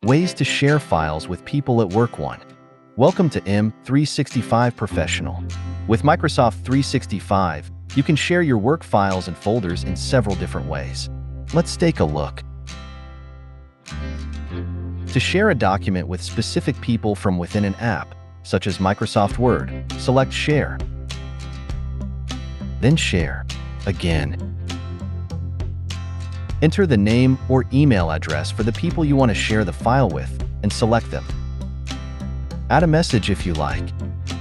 Ways to share files with people at work. 1. Welcome to M365 Professional. With Microsoft 365, you can share your work files and folders in several different ways. Let's take a look. To share a document with specific people from within an app, such as Microsoft Word, select Share. Then Share. Again. Enter the name or email address for the people you want to share the file with and select them. Add a message if you like,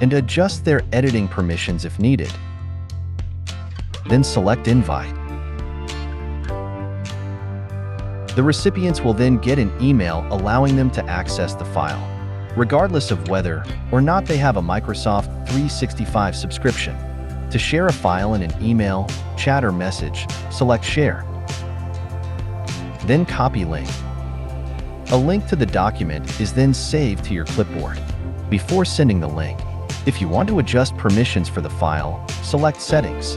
and adjust their editing permissions if needed. Then select Invite. The recipients will then get an email allowing them to access the file, regardless of whether or not they have a Microsoft 365 subscription. To share a file in an email, chat, or message, select Share. Then copy link. A link to the document is then saved to your clipboard. Before sending the link, if you want to adjust permissions for the file, select Settings.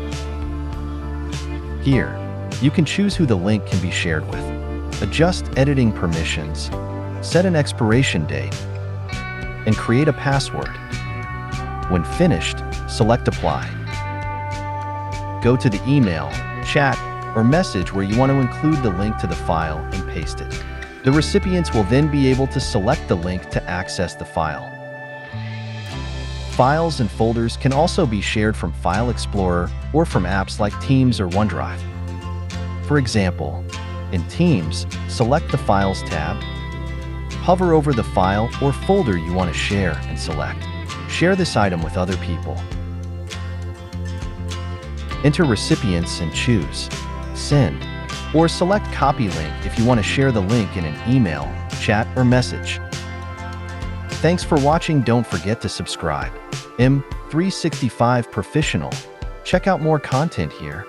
Here, you can choose who the link can be shared with, adjust editing permissions, set an expiration date, and create a password. When finished, select Apply. Go to the email, chat, or message where you want to include the link to the file and paste it. The recipients will then be able to select the link to access the file. Files and folders can also be shared from File Explorer or from apps like Teams or OneDrive. For example, in Teams, select the Files tab, hover over the file or folder you want to share and select Share this item with other people. Enter recipients and choose Send, or select Copy Link if you want to share the link in an email, chat, or message. Thanks for watching. Don't forget to subscribe. M365 Professional. Check out more content here.